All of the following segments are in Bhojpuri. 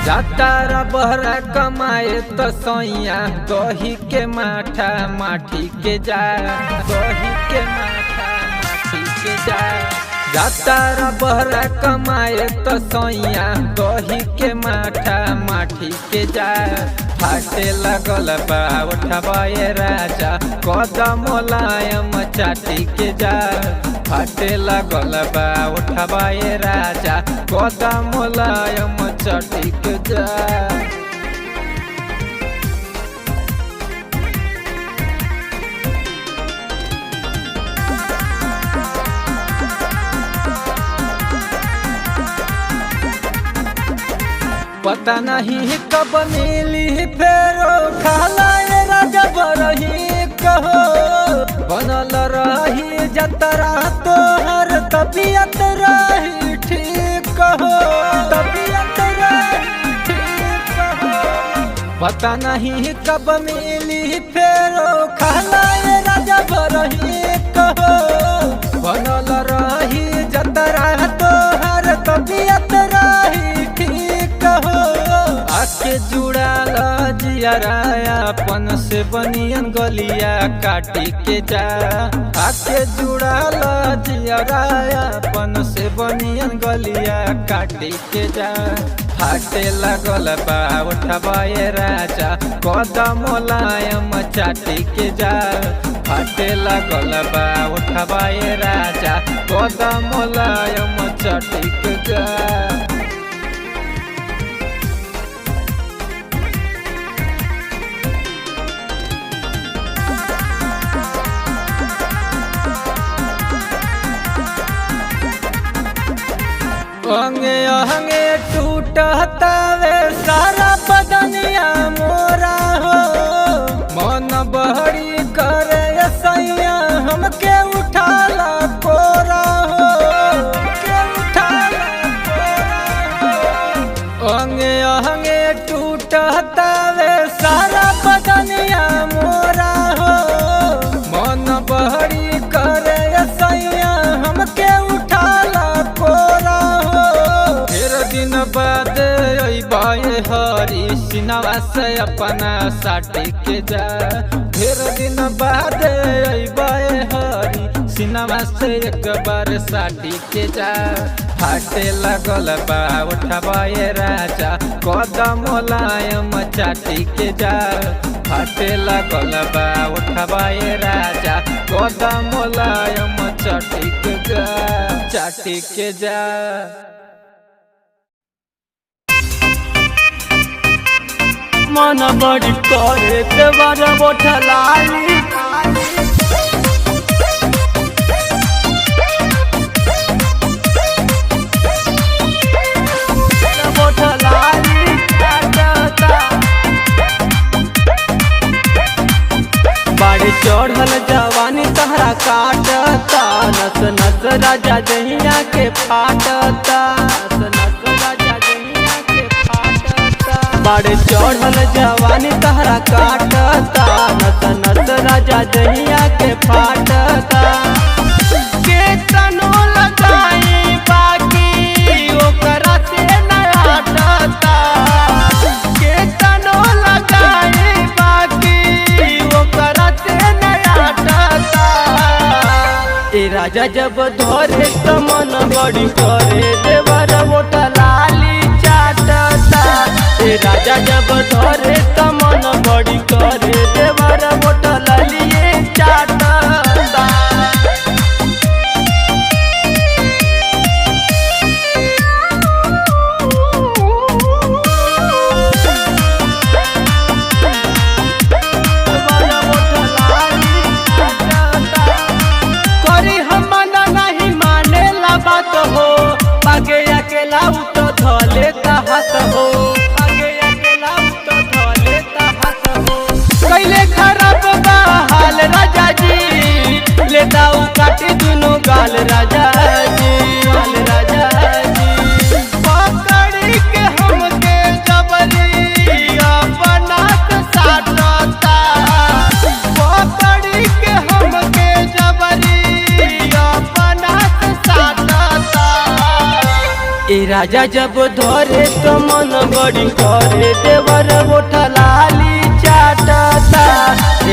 जातारा बहरा कमाए तो सैया दही के माठा माठी के जा, दही के माठा माठी के जा। जातारा बहरा कमाए तो सैया दही के माठा माठी के जा। फाटे लगल बा उठबाए राजा कदम मुलायम चाटी के जा। फाटे लगल बा उठबाए राजा कदम मुलायम चाटी के जा। पता नहीं कब मिली फेरो खालाए राजा बरही कहो। बनल रही जतरा तोहर तबीयत रही ठीक कहो, तबीयत रही ठीक कहो। पता नहीं कब मिली फेरो खालाए राजा बरही कहो। बनल रही जतरा तोहर तबीयत रही ठीक कहो। आके जुड़ाल जियराया अपन से बनियन गलिया काटी के जा। आके जुड़ाल जियराया अपन से बनियन गलिया काटी के जा। फाटे लगल बा उठबाए राजा कदम मुलायम चाटी के जा। फाटे लगल बा उठबाए राजा कदम मुलायम चाटी के जा। अंगे अंगे टूटता वे सारा बदनिया मोरा हो। मन बहरी करे सैया हमके उठाला कोरा हो, के उठाला कोरा हो। अंगे अंगे टूटता वे सारा बदनिया मोरा हो। मन बहरी करे सैया हमके उठाला कोरा हो। दिन बाद अइबाए हरी सिनवा से अपना साटी के जा। फिर दिन बाद अइबाए हरी सिनवा से एक बार साटी के जा। फाटे लगल बा उठबाए राजा कदम मुलायम चाटी के जा। फाटे लगल बा उठबाए राजा कदम मुलायम चाटी के जा, चाटी के जा। मन बड़ी करे देवर बोठलाली। बोठलाली बाड़ी चढ़ल जवानी तहरा काटता। नस नस राजा दहिया के फाटता। नस नस राजा दहिया के फाटता। बाड़ी चढ़ल जवानी तहरा काटता। नस नस राजा दहिया के फाटता। के तनो लगाई बाकी ओकरा से न हटता। के तनो लगाई बाकी ओकरा से न हटता। ए राजा जब धरे त मन बड़ी करे देवर बोठलाली चाटता। ए राजा जब धरे त मन बड़ी करे देवर बोठलाली चाटता। करी हम नहीं मानेला बात हो। आगे अकेला तो धले हाथ हो। आगे अकेला तो धले हाथ हो। कैले खराब बा हाल राजा जी। लेता काटी दुनो गाल राजा जी, गाल राजा जी। पकड़ी के हमके जबरी अपना साटता। पकड़ी के हमके जबरी अपना साटता। ए राजा जब धरे तो मन बड़ी करे देवर गोठा लाली चाटता।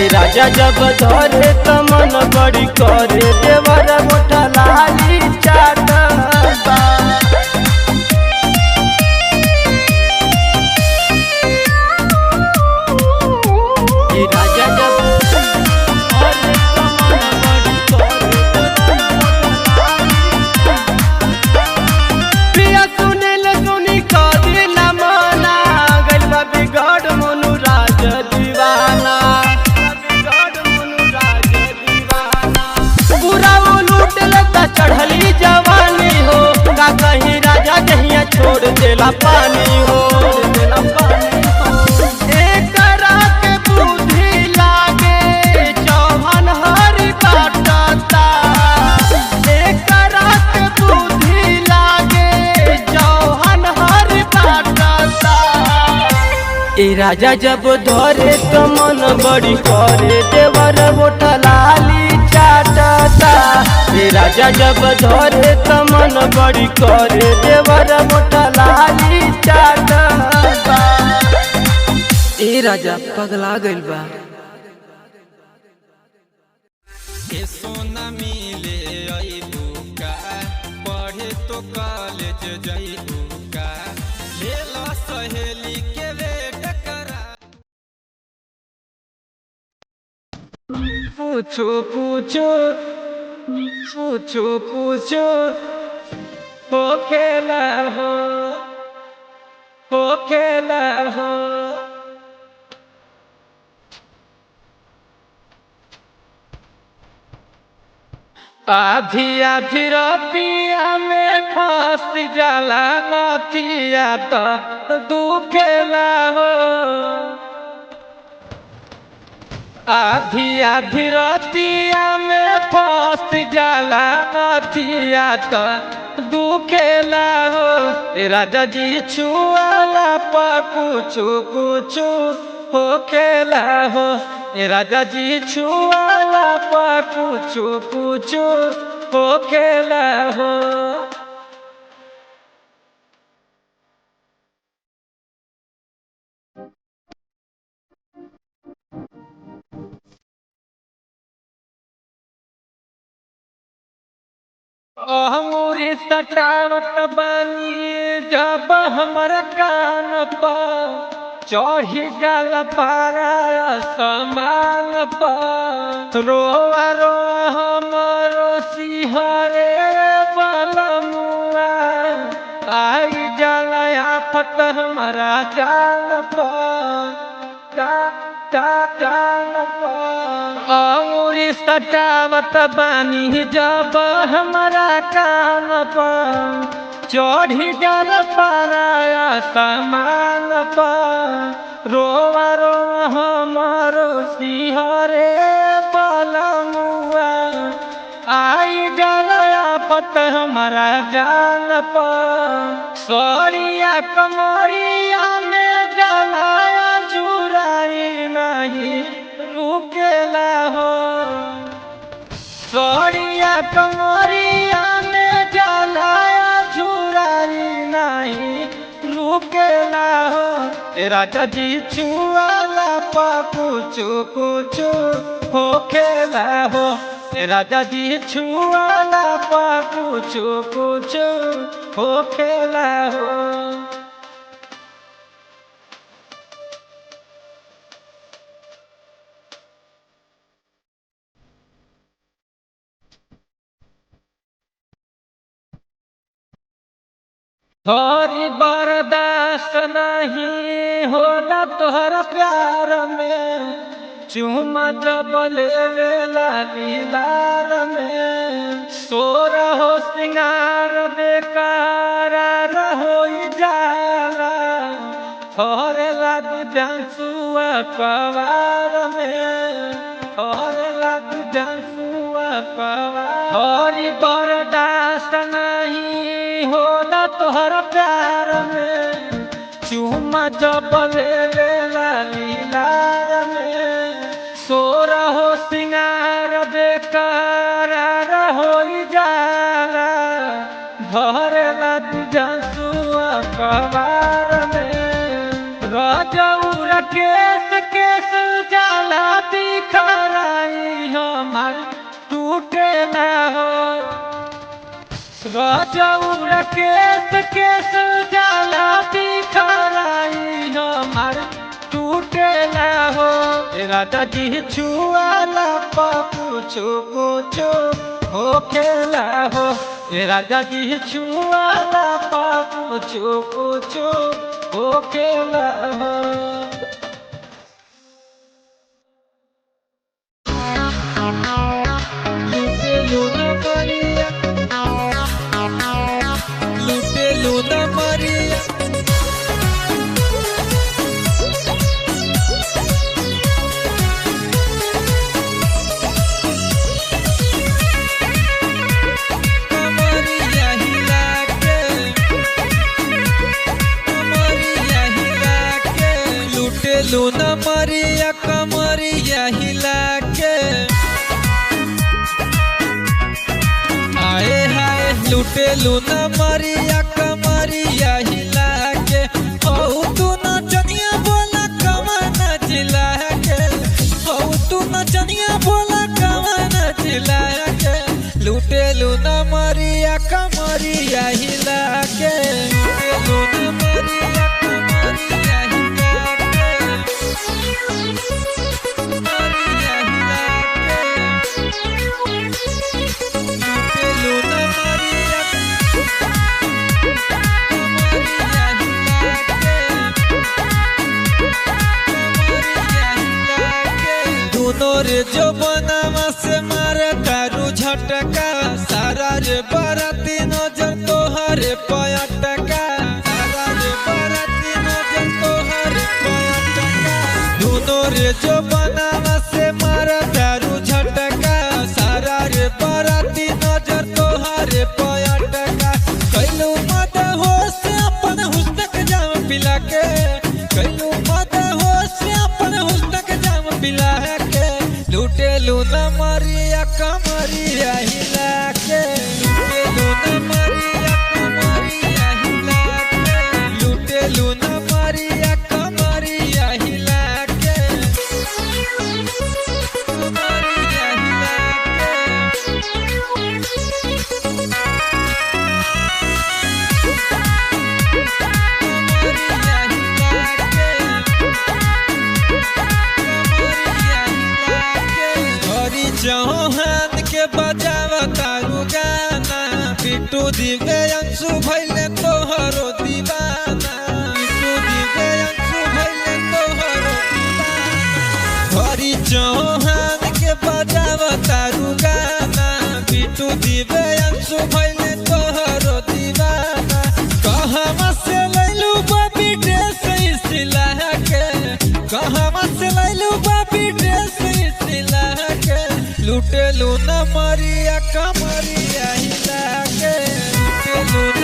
ए राजा जब धरे तो मन बड़ी करे देवर गोठा लाली चाटता। ए राजा जब धरे तो मन बड़ी करे पिया सुनिल सुनी का दिल माना गइल बा बिगड़ मनु राज दीवाना। पूरा वो लूट लेता चढ़ली जवानी हो का कहीं राजा जहिया छोड़ देला पानी हो। एकरा के बुद्धि लागे चौहान हरि काटता। एकरा के बुद्धि लागे चौहान हरि काटता। ए राजा जब धरे तो मन बड़ी करे देवर गोठा लाली चाटता। ए राजा जब धरे तो मन बड़ी करे देवर गोठा लाली चाटता। ए राजा पगला गइल बा। सोना मिले अइबू का पढ़े तो कॉलेज जइबू का ले लो सहेली के वेट करा। पूछो पूछो पूछो पूछो हो खेला हो खेला हो। आधी आधी रतिया में फंस जाला नथिया तो दुखेला हो। आधी आधी रतिया में फंस जाला नथिया तो दुखेला हो। राजा जी छुआला पा कुछु कुछु हो खेला हो। राजा जी छुआला पा कुछु कुछु हो खेला हो। अंगूरी सटावत बानी जब हमर कान पर चढ़ी गल पारा समान पर रोआ रोआ हमरो सिहरे बलमुआ आई जल आफत हमारा जान पर अंगूरी सटावत बानी जब हमारा कान पर चढ़ी गल पारा समान पर रोआ रोआ हमारो सिहरे बलमुआ आई गल आफत हमारा जान पर। सरिया कमरिया में जलाया जुराई नहीं रुकेला हो। सरिया कमरिया में जलाया जुराई नहीं रुकेला हो। राजा जी छुआला पा कुछु कुछु हो खेला हो। राजा जी छुआला पा कुछु कुछु हो खेला हो। थोड़ी बर्दाश्त नहीं होला तोहरा प्यार में चुमा जब लेवेला दीदार में। सोर हो सिंगार बेकार हो जाला थोरे लग जंसुआ पवार में। थोरे लग जंसुआ पवार थोड़ी बर्दाश्त नहीं होला तोहरा प्यार में चुमा जब लेवेला लीलार में। सोर हो सिंगार बेकार हो जाला भरेला जंसुआ कबार में गजौर केस जाला बिखराई हमार टूटे ना हो। गजौर केस जाला बिखराई हमार टूटे ना हो। राजा जी छुआला पूछू पूछू हो खेला हो। राजा जी छुआला पूछू पूछू हो खेला हो। लूटे लूना मरिया लूना मरिया कमरिया हिला के आए हाय लूटे लूना मरिया कमरिया हिला के ओ तू नचनिया बोला कमना चिल्ला के ओ तू नचनिया बोला कमना चिल्ला के लूटे लूना मरिया कमरिया हिला के लूटे लूना मरिया कमरिया हिला रे जो बनावा से मारे तारू झटका सारा रे बराती नजर तोहरे पयटका सारा रे बराती नजर तोहरे पयटका दोनों रे जो बनावा से मारे तारू झटका सारा रे बराती नजर तोहरे पयटका कैलू मत हो से अपन हुस्न के जाम पिला के कैलू मत हो से अपन हुस्न के जाम पिला के लूटे लूना मरिया कमरिया हिला के लूटे लूना मरिया कमरिया हिला के लूटे लूना मरिया कमरिया हिला के कमरिया हिला चौहान के बजावा तारू गाना बिट्टू दिव्यांशु भइले तोहरो दीवाना बिट्टू दिव्यांशु भइले तोहरो दीवाना हरी चौहान के बजावा तारू गाना बिट्टू दिव्यांशु भइले तोहरो दीवाना कहवा से लैलू बाबी ड्रेस सिला के कहवा से लैलू बाबी ड्रेस सिला के लूटे लूना मरिया कमरिया हिला के लूटे लूना